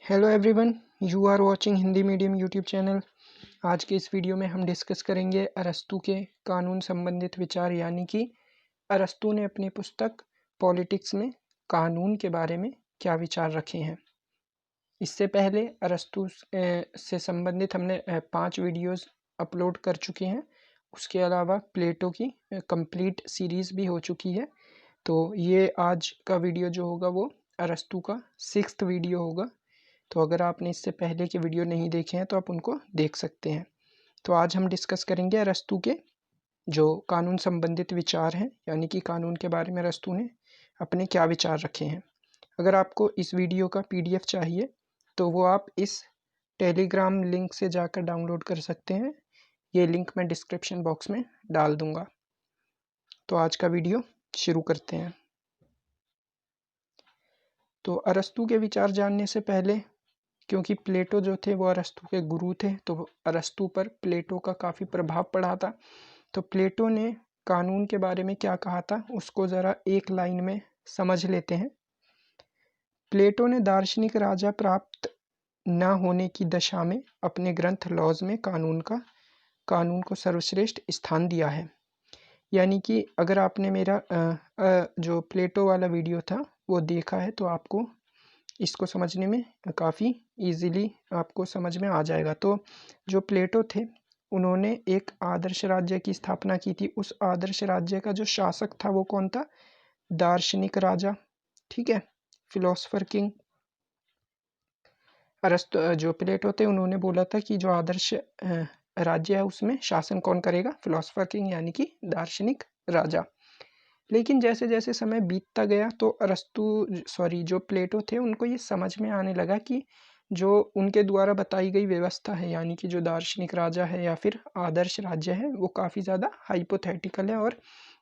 Hello everyone, you are watching Hindi medium YouTube channel. आज के इस वीडियो में हम डिस्कस करेंगे अरस्तू के कानून संबंधित विचार, यानी कि अरस्तू ने अपनी पुस्तक पॉलिटिक्स में कानून के बारे में क्या विचार रखे हैं। इससे पहले अरस्तू से संबंधित हमने 5 वीडियोस अपलोड कर चुके हैं। उसके अलावा प्लेटो की कंप्लीट सीरीज़ भी हो चुकी है। तो ये आज का वीडियो जो होगा वो अरस्तू का 6th वीडियो होगा। तो अगर आपने इससे पहले के वीडियो नहीं देखे हैं तो आप उनको देख सकते हैं। तो आज हम डिस्कस करेंगे अरस्तू के जो कानून संबंधित विचार हैं, यानी कि कानून के बारे में अरस्तू ने अपने क्या विचार रखे हैं। अगर आपको इस वीडियो का पीडीएफ चाहिए तो वो आप इस टेलीग्राम लिंक से जाकर डाउनलोड कर सकते हैं। ये लिंक मैं डिस्क्रिप्शन बॉक्स में डाल दूंगा। तो आज का वीडियो शुरू करते हैं। तो अरस्तू के विचार जानने से पहले, क्योंकि प्लेटो जो थे वो अरस्तू के गुरु थे, तो अरस्तू पर प्लेटो का काफ़ी प्रभाव पड़ा था। तो प्लेटो ने कानून के बारे में क्या कहा था उसको ज़रा एक लाइन में समझ लेते हैं। प्लेटो ने दार्शनिक राजा प्राप्त न होने की दशा में अपने ग्रंथ लॉज में कानून को सर्वश्रेष्ठ स्थान दिया है। यानी कि अगर आपने मेरा जो प्लेटो वाला वीडियो था वो देखा है तो आपको इसको समझने में काफ़ी इजीली आपको समझ में आ जाएगा। तो जो प्लेटो थे उन्होंने एक आदर्श राज्य की स्थापना की थी। उस आदर्श राज्य का जो शासक था वो कौन था? दार्शनिक राजा, ठीक है, फिलोसफर किंग। अरस्तु जो प्लेटो थे उन्होंने बोला था कि जो आदर्श राज्य है उसमें शासन कौन करेगा? फिलोसफर किंग, यानी कि दार्शनिक राजा। लेकिन जैसे जैसे समय बीतता गया तो जो प्लेटो थे उनको ये समझ में आने लगा कि जो उनके द्वारा बताई गई व्यवस्था है, यानी कि जो दार्शनिक राजा है या फिर आदर्श राज्य है, वो काफ़ी ज़्यादा हाइपोथेटिकल है और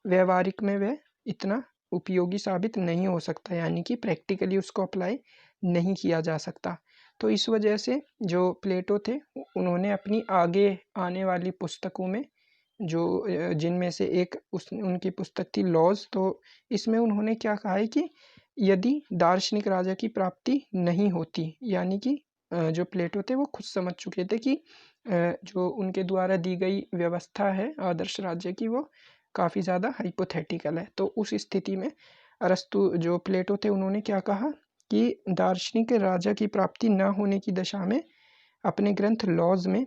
व्यवहारिक में वह इतना उपयोगी साबित नहीं हो सकता, यानी कि प्रैक्टिकली उसको अप्लाई नहीं किया जा सकता। तो इस वजह से जो प्लेटो थे उन्होंने अपनी आगे आने वाली पुस्तकों में जो जिनमें से एक उनकी पुस्तक थी लॉज, तो इसमें उन्होंने क्या कहा है कि यदि दार्शनिक राजा की प्राप्ति नहीं होती, यानी कि जो प्लेटो थे वो खुद समझ चुके थे कि जो उनके द्वारा दी गई व्यवस्था है आदर्श राज्य की वो काफ़ी ज़्यादा हाइपोथेटिकल है। तो उस स्थिति में अरस्तु जो प्लेटो थे उन्होंने क्या कहा कि दार्शनिक राजा की प्राप्ति न होने की दशा में अपने ग्रंथ लॉज में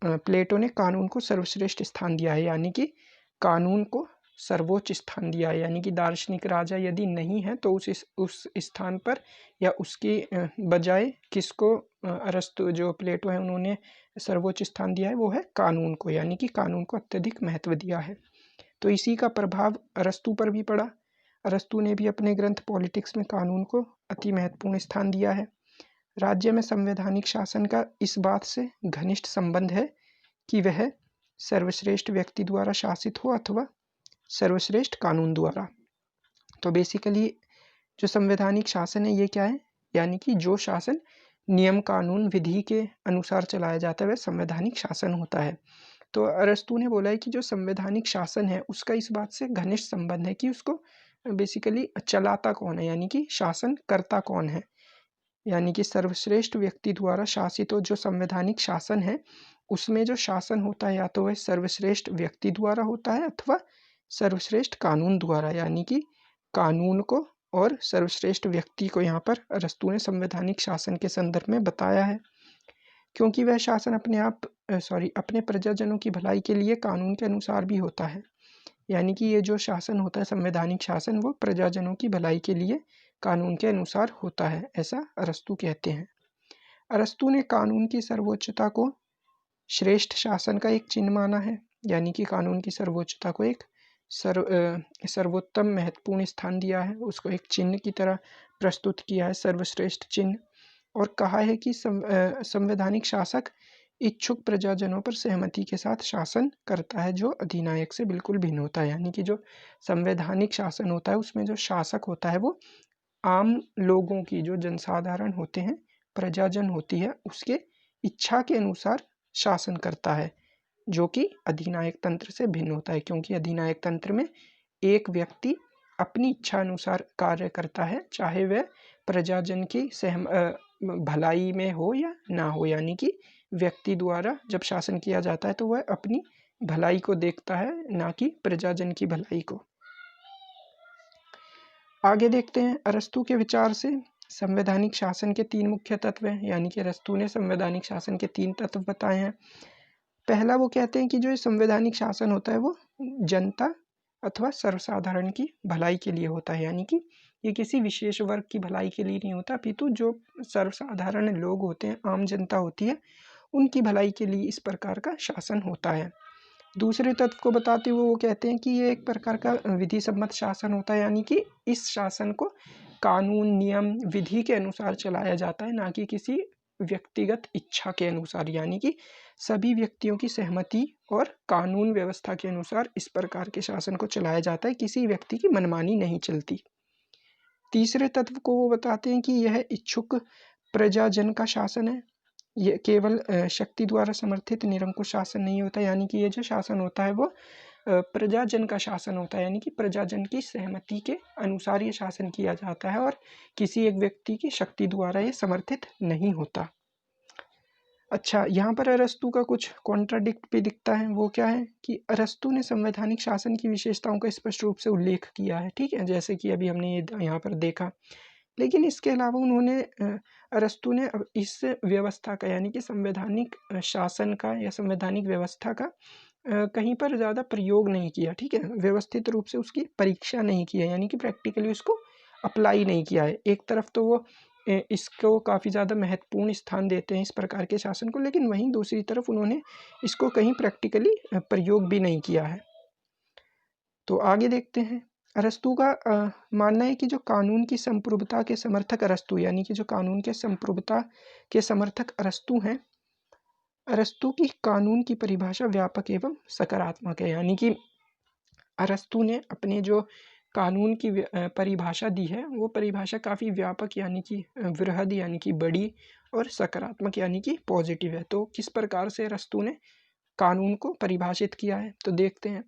प्लेटो ने कानून को सर्वश्रेष्ठ स्थान दिया है, यानी कि कानून को सर्वोच्च स्थान दिया है। यानी कि दार्शनिक राजा यदि नहीं है तो उस स्थान पर या उसके बजाय किसको अरस्तु जो प्लेटो है उन्होंने सर्वोच्च स्थान दिया है, वो है कानून को, यानी कि कानून को अत्यधिक महत्व दिया है। तो इसी का प्रभाव अरस्तु पर भी पड़ा। अरस्तु ने भी अपने ग्रंथ पॉलिटिक्स में कानून को अति महत्वपूर्ण स्थान दिया है। राज्य में संवैधानिक शासन का इस बात से घनिष्ठ संबंध है कि वह सर्वश्रेष्ठ व्यक्ति द्वारा शासित हो अथवा सर्वश्रेष्ठ कानून द्वारा। तो बेसिकली जो संवैधानिक शासन है ये क्या है? यानी कि जो शासन नियम कानून विधि के अनुसार चलाया जाता है वह संवैधानिक शासन होता है। तो अरस्तु ने बोला है कि जो संवैधानिक शासन है उसका इस बात से घनिष्ठ संबंध है कि उसको बेसिकली चलाता कौन है, यानी कि शासन करता कौन है। यानी कि सर्वश्रेष्ठ व्यक्ति द्वारा शासित हो जो संवैधानिक शासन है उसमें जो शासन होता है या तो वह सर्वश्रेष्ठ व्यक्ति द्वारा होता है अथवा सर्वश्रेष्ठ कानून द्वारा, यानी कि कानून को और सर्वश्रेष्ठ व्यक्ति को यहाँ पर अरस्तु ने संवैधानिक शासन के संदर्भ में बताया है, क्योंकि वह शासन अपने प्रजाजनों की भलाई के लिए कानून के अनुसार भी होता है। यानी कि ये जो शासन होता है संवैधानिक शासन वो प्रजाजनों की भलाई के लिए कानून के अनुसार होता है, ऐसा अरस्तु कहते हैं। अरस्तु ने कानून की सर्वोच्चता को श्रेष्ठ शासन का एक चिन्ह माना है, यानी कि कानून की सर्वोच्चता को एक सर्वोत्तम महत्वपूर्ण स्थान दिया है, उसको एक चिन्ह की तरह प्रस्तुत किया है, सर्वश्रेष्ठ चिन्ह। और कहा है कि संवैधानिक शासक इच्छुक प्रजाजनों पर सहमति के साथ शासन करता है जो अधिनायक से बिल्कुल भिन्न होता है। यानी कि जो संवैधानिक शासन होता है उसमें जो शासक होता है वो आम लोगों की, जो जनसाधारण होते हैं, प्रजाजन होती है, उसके इच्छा के अनुसार शासन करता है, जो कि अधिनायक तंत्र से भिन्न होता है। क्योंकि अधिनायक तंत्र में एक व्यक्ति अपनी इच्छा अनुसार कार्य करता है, चाहे वह प्रजाजन की भलाई में हो या ना हो, यानी कि व्यक्ति द्वारा जब शासन किया जाता है तो वह अपनी भलाई को देखता है, ना कि प्रजाजन की भलाई को। आगे देखते हैं, अरस्तू के विचार से संवैधानिक शासन के 3 मुख्य तत्व हैं, यानी कि अरस्तू ने संवैधानिक शासन के 3 तत्व बताए हैं। पहला वो कहते हैं कि जो ये संवैधानिक शासन होता है वो जनता अथवा सर्वसाधारण की भलाई के लिए होता है, यानी कि ये किसी विशेष वर्ग की भलाई के लिए नहीं होता, अपितु जो सर्वसाधारण लोग होते हैं, आम जनता होती है, उनकी भलाई के लिए इस प्रकार का शासन होता है। दूसरे तत्व को बताते हुए वो कहते हैं कि ये एक प्रकार का विधि सम्मत शासन होता है, यानी कि इस शासन को कानून, नियम, विधि के अनुसार चलाया जाता है, ना कि किसी व्यक्तिगत इच्छा के अनुसार, यानी कि सभी व्यक्तियों की सहमति और कानून व्यवस्था के अनुसार इस प्रकार के शासन को चलाया जाता है, किसी व्यक्ति की मनमानी नहीं चलती। तीसरे तत्व को वो बताते हैं कि यह इच्छुक प्रजाजन का शासन है, ये केवल शक्ति द्वारा समर्थित निरंकुश शासन नहीं होता, यानी कि ये जो शासन होता है वो प्रजाजन का शासन होता है, यानी कि प्रजाजन की सहमति के अनुसार ये शासन किया जाता है और किसी एक व्यक्ति की शक्ति द्वारा ये समर्थित नहीं होता। अच्छा, यहाँ पर अरस्तू का कुछ कॉन्ट्राडिक्ट भी दिखता है, वो क्या है कि अरस्तू ने संवैधानिक शासन की विशेषताओं का स्पष्ट रूप से उल्लेख किया है, ठीक है, जैसे कि अभी हमने ये यहाँ पर देखा। लेकिन इसके अलावा उन्होंने अरस्तू ने अब इस व्यवस्था का, यानी कि संवैधानिक शासन का या संवैधानिक व्यवस्था का कहीं पर ज़्यादा प्रयोग नहीं किया, ठीक है, व्यवस्थित रूप से उसकी परीक्षा नहीं की है, यानी कि प्रैक्टिकली उसको अप्लाई नहीं किया है। एक तरफ तो वो इसको काफ़ी ज़्यादा महत्वपूर्ण स्थान देते हैं इस प्रकार के शासन को, लेकिन वहीं दूसरी तरफ उन्होंने इसको कहीं प्रैक्टिकली प्रयोग भी नहीं किया है। तो आगे देखते हैं, अरस्तू का मानना है कि जो कानून की संप्रभुता के समर्थक अरस्तू, यानी कि जो कानून के संप्रभुता के समर्थक अरस्तू हैं, अरस्तू की कानून की परिभाषा व्यापक एवं सकारात्मक है, यानी कि अरस्तू ने अपने जो कानून की परिभाषा दी है वो परिभाषा काफ़ी व्यापक, यानी कि वृहद, यानी कि बड़ी, और सकारात्मक यानी कि पॉजिटिव है। तो किस प्रकार से अरस्तू ने कानून को परिभाषित किया है, तो देखते हैं।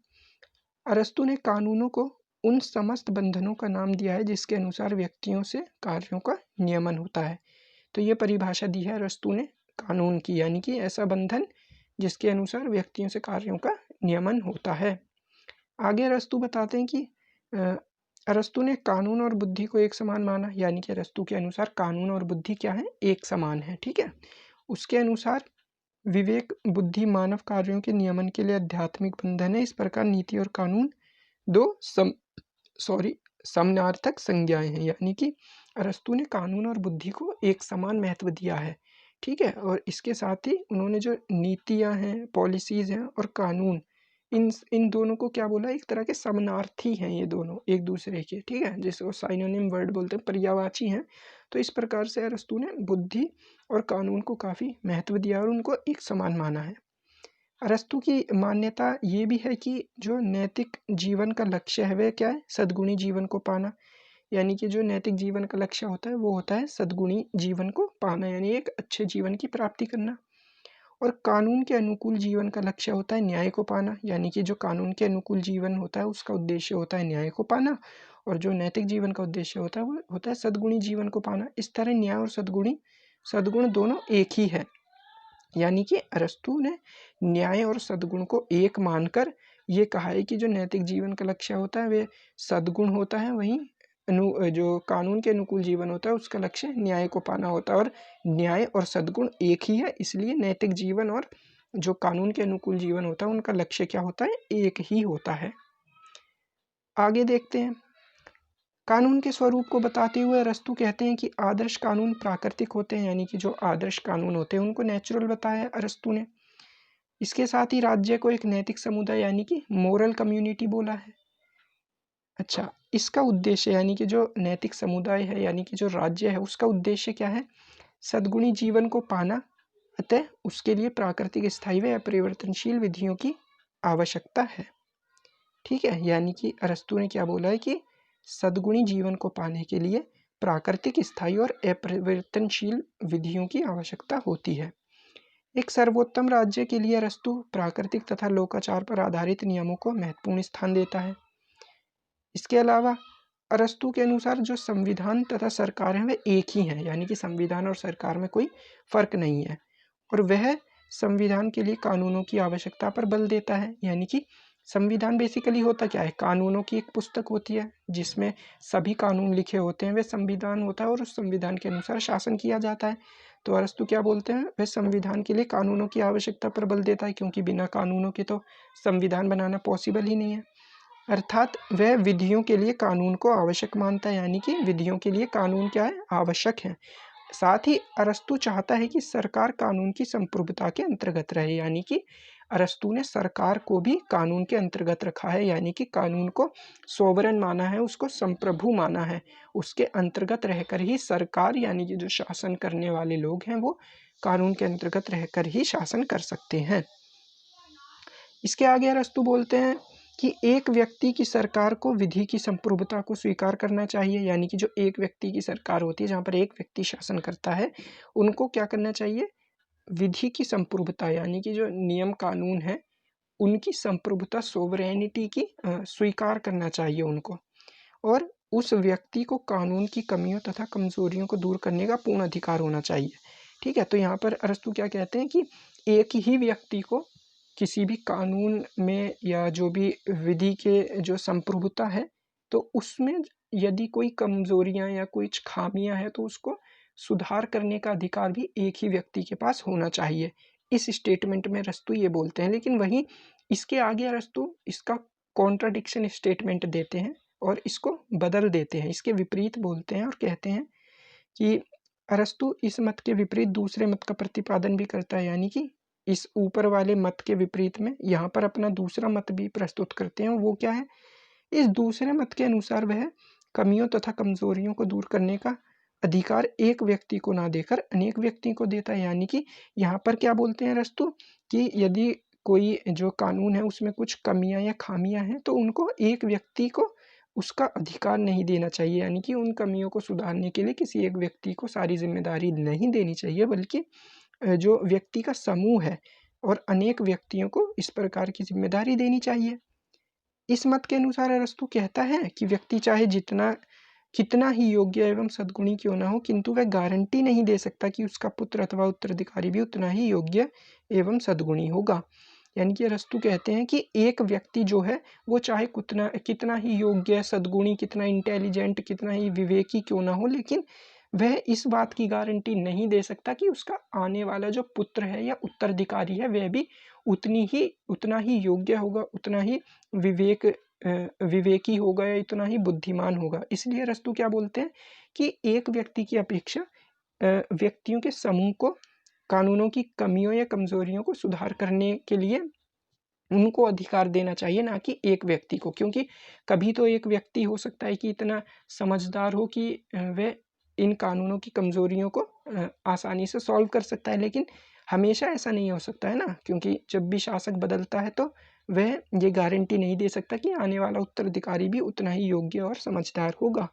अरस्तू ने कानूनों को उन समस्त बंधनों का नाम दिया है जिसके अनुसार व्यक्तियों से कार्यों का नियमन होता है। तो ये परिभाषा दी है अरस्तू ने कानून की, यानी कि ऐसा बंधन जिसके अनुसार व्यक्तियों से कार्यों का नियमन होता है। आगे अरस्तू बताते हैं कि अरस्तू ने कानून और बुद्धि को एक समान माना, यानी कि अरस्तू के अनुसार कानून और बुद्धि क्या है, एक समान है, ठीक है। उसके अनुसार विवेक, बुद्धि मानव कार्यों के नियमन के लिए आध्यात्मिक बंधन है। इस प्रकार नीति और कानून दो समानार्थक संज्ञाएं हैं, यानी कि अरस्तू ने कानून और बुद्धि को एक समान महत्व दिया है, ठीक है। और इसके साथ ही उन्होंने जो नीतियां हैं, पॉलिसीज हैं और कानून, इन दोनों को क्या बोला, एक तरह के समानार्थी हैं ये दोनों एक दूसरे के, ठीक है, जिसको साइनोनिम वर्ड बोलते हैं, पर्यायवाची हैं। तो इस प्रकार से अरस्तू ने बुद्धि और कानून को काफ़ी महत्व दिया और उनको एक समान माना है। अरस्तू की मान्यता ये भी है कि जो नैतिक जीवन का लक्ष्य है वह क्या है, सद्गुणी जीवन को पाना, यानी कि जो नैतिक जीवन का लक्ष्य होता है वो होता है सद्गुणी जीवन को पाना, यानी एक अच्छे जीवन की प्राप्ति करना। और कानून के अनुकूल जीवन का लक्ष्य होता है न्याय को पाना, यानी कि जो कानून के अनुकूल जीवन होता है उसका उद्देश्य होता है न्याय को पाना, और जो नैतिक जीवन का उद्देश्य होता है वो होता है सद्गुणी जीवन को पाना। इस तरह न्याय और सद्गुण दोनों एक ही है, यानी कि अरस्तू ने न्याय और सद्गुण को एक मानकर ये कहा है कि जो नैतिक जीवन का लक्ष्य होता है वह सद्गुण होता है, वहीं जो कानून के अनुकूल जीवन होता है उसका लक्ष्य न्याय को पाना होता है। और न्याय और सद्गुण एक ही है, इसलिए नैतिक जीवन और जो कानून के अनुकूल जीवन होता है उनका लक्ष्य क्या होता है, एक ही होता है। आगे देखते हैं, कानून के स्वरूप को बताते हुए अरस्तू कहते हैं कि आदर्श कानून प्राकृतिक होते हैं, यानी कि जो आदर्श कानून होते हैं उनको नेचुरल बताया है अरस्तू ने। इसके साथ ही राज्य को एक नैतिक समुदाय यानी कि मोरल कम्युनिटी बोला है। अच्छा, इसका उद्देश्य यानी कि जो नैतिक समुदाय है यानी कि जो राज्य है उसका उद्देश्य क्या है, सद्गुणी जीवन को पाना, अतः उसके लिए प्राकृतिक, स्थायी व अपरिवर्तनशील विधियों की आवश्यकता है, ठीक है। यानी कि अरस्तू ने क्या बोला है कि सद्गुणी जीवन को पाने के लिए प्राकृतिक, स्थायी और अपरिवर्तनशील विधियों की आवश्यकता होती है। एक सर्वोत्तम राज्य के लिए अरस्तू प्राकृतिक तथा लोकाचार पर आधारित नियमों को महत्वपूर्ण स्थान देता है। इसके अलावा अरस्तू के अनुसार जो संविधान तथा सरकार है वह एक ही है, यानी कि संविधान और सरकार में कोई फर्क नहीं है, और वह संविधान के लिए कानूनों की आवश्यकता पर बल देता है। यानी कि संविधान बेसिकली होता क्या है, कानूनों की एक पुस्तक होती है जिसमें सभी कानून लिखे होते हैं, वह संविधान होता है और उस संविधान के अनुसार शासन किया जाता है। तो अरस्तू क्या बोलते हैं, वह संविधान के लिए कानूनों की आवश्यकता पर बल देता है, क्योंकि बिना कानूनों के तो संविधान बनाना पॉसिबल ही नहीं है। अर्थात वह विधियों के लिए कानून को आवश्यक मानता है, यानी कि विधियों के लिए कानून क्या है, आवश्यक है। साथ ही अरस्तू चाहता है कि सरकार कानून की संप्रभुता के अंतर्गत रहे, यानी कि अरस्तू ने सरकार को भी कानून के अंतर्गत रखा है, यानी कि कानून को सोवरेन माना है, उसको संप्रभु माना है। उसके अंतर्गत रहकर ही सरकार यानी कि जो शासन करने वाले लोग हैं वो कानून के अंतर्गत रहकर ही शासन कर सकते हैं। इसके आगे अरस्तू बोलते हैं कि एक व्यक्ति की सरकार को विधि की संप्रभुता को स्वीकार करना चाहिए, यानी कि जो एक व्यक्ति की सरकार होती है, जहाँ पर एक व्यक्ति शासन करता है, उनको क्या करना चाहिए, विधि की संप्रभुता यानी कि जो नियम कानून है उनकी संप्रभुता, सोवरेनिटी की स्वीकार करना चाहिए उनको, और उस व्यक्ति को कानून की कमियों तथा कमजोरियों को दूर करने का पूर्ण अधिकार होना चाहिए। ठीक है, तो यहाँ पर अरस्तू क्या कहते हैं कि एक ही व्यक्ति को किसी भी कानून में या जो भी विधि के जो संप्रभुता है तो उसमें यदि कोई कमजोरियां या कुछ खामियां हैं तो उसको सुधार करने का अधिकार भी एक ही व्यक्ति के पास होना चाहिए। इस स्टेटमेंट में अरस्तू ये बोलते हैं, लेकिन वहीं इसके आगे अरस्तू इसका कॉन्ट्राडिक्शन स्टेटमेंट देते हैं और इसको बदल देते हैं, इसके विपरीत बोलते हैं और कहते हैं कि अरस्तु इस मत के विपरीत दूसरे मत का प्रतिपादन भी करता है, यानी कि इस ऊपर वाले मत के विपरीत में यहाँ पर अपना दूसरा मत भी प्रस्तुत करते हैं। वो क्या है, इस दूसरे मत के अनुसार वह कमियों तथा कमजोरियों को दूर करने का अधिकार एक व्यक्ति को ना देकर अनेक व्यक्ति को देता है। यानी कि यहाँ पर क्या बोलते हैं अरस्तु कि यदि कोई जो कानून है उसमें कुछ कमियां या खामियां हैं तो उनको एक व्यक्ति को उसका अधिकार नहीं देना चाहिए, यानी कि उन कमियों को सुधारने के लिए किसी एक व्यक्ति को सारी जिम्मेदारी नहीं देनी चाहिए, बल्कि जो व्यक्ति का समूह है और अनेक व्यक्तियों को इस प्रकार की जिम्मेदारी देनी चाहिए। इस मत के अनुसार अरस्तु कहता है कि व्यक्ति चाहे जितना कितना ही योग्य एवं सद्गुणी क्यों ना हो, किंतु वह गारंटी नहीं दे सकता कि उसका पुत्र अथवा उत्तराधिकारी भी उतना ही योग्य एवं सद्गुणी होगा। यानी कि अरस्तु कहते हैं कि एक व्यक्ति जो है वो चाहे कितना कितना ही योग्य, सद्गुणी, कितना इंटेलिजेंट, कितना ही विवेकी क्यों ना हो, लेकिन वह इस बात की गारंटी नहीं दे सकता कि उसका आने वाला जो पुत्र है या उत्तराधिकारी है वह भी उतना ही योग्य होगा, उतना ही विवेकी होगा या इतना ही बुद्धिमान होगा। इसलिए अरस्तु क्या बोलते हैं कि एक व्यक्ति की अपेक्षा व्यक्तियों के समूह को कानूनों की कमियों या कमजोरियों को सुधार करने के लिए उनको अधिकार देना चाहिए, ना कि एक व्यक्ति को, क्योंकि कभी तो एक व्यक्ति हो सकता है कि इतना समझदार हो कि वह इन कानूनों की कमजोरियों को आसानी से सॉल्व कर सकता है, लेकिन हमेशा ऐसा नहीं हो सकता है ना, क्योंकि जब भी शासक बदलता है तो वह ये गारंटी नहीं दे सकता कि आने वाला उत्तराधिकारी भी उतना ही योग्य और समझदार होगा।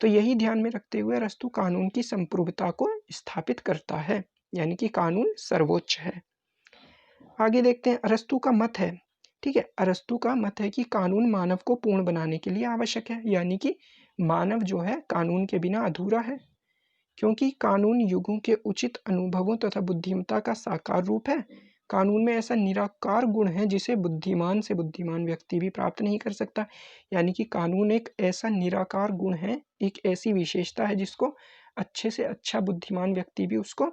तो यही ध्यान में रखते हुए अरस्तु कानून की संप्रभुता को स्थापित करता है, यानी कि कानून सर्वोच्च है। आगे देखते हैं, अरस्तु का मत है, ठीक है, अरस्तु का मत है कि कानून मानव को पूर्ण बनाने के लिए आवश्यक है, यानी कि मानव जो है कानून के बिना अधूरा है, क्योंकि कानून युगों के उचित अनुभवों तथा बुद्धिमत्ता का साकार रूप है। कानून में ऐसा निराकार गुण है जिसे बुद्धिमान से बुद्धिमान व्यक्ति भी प्राप्त नहीं कर सकता, यानी कि कानून एक ऐसा निराकार गुण है, एक ऐसी विशेषता है जिसको अच्छे से अच्छा बुद्धिमान व्यक्ति भी उसको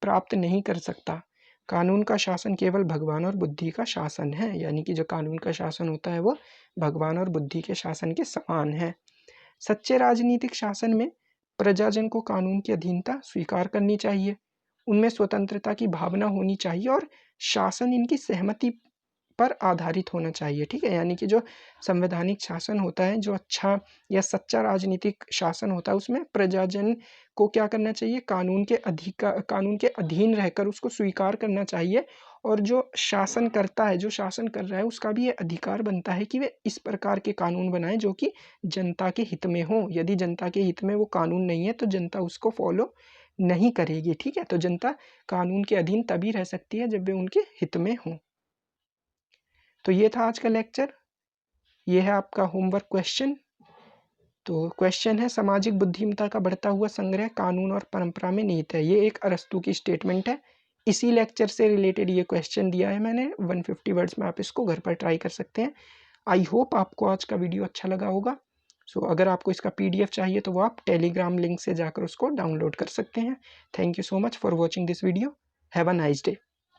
प्राप्त नहीं कर सकता। कानून का शासन केवल भगवान और बुद्धि का शासन है, यानी कि जो कानून का शासन होता है वो भगवान और बुद्धि के शासन के समान है। सच्चे राजनीतिक शासन में प्रजाजन को कानून की अधीनता स्वीकार करनी चाहिए, उनमें स्वतंत्रता की भावना होनी चाहिए और शासन इनकी सहमति पर आधारित होना चाहिए। ठीक है, यानी कि जो संवैधानिक शासन होता है, जो अच्छा या सच्चा राजनीतिक शासन होता है, उसमें प्रजाजन को क्या करना चाहिए, कानून के अधीन रहकर उसको स्वीकार करना चाहिए, और जो शासन करता है, जो शासन कर रहा है, उसका भी ये अधिकार बनता है कि वे इस प्रकार के कानून बनाए जो कि जनता के हित में हो। यदि जनता के हित में वो कानून नहीं है तो जनता उसको फॉलो नहीं करेगी। ठीक है, तो जनता कानून के अधीन तभी रह सकती है जब वे उनके हित में हो। तो ये था आज का लेक्चर, ये है आपका होमवर्क क्वेश्चन। तो क्वेश्चन है, सामाजिक बुद्धिमत्ता का बढ़ता हुआ संग्रह कानून और परंपरा में निहित है। ये एक अरस्तू की स्टेटमेंट है। इसी लेक्चर से रिलेटेड ये क्वेश्चन दिया है मैंने 150 वर्ड्स में, आप इसको घर पर ट्राई कर सकते हैं। आई होप आपको आज का वीडियो अच्छा लगा होगा। सो अगर आपको इसका पीडीएफ चाहिए तो वो आप टेलीग्राम लिंक से जाकर उसको डाउनलोड कर सकते हैं। Thank you so much for watching this video. Have a nice day.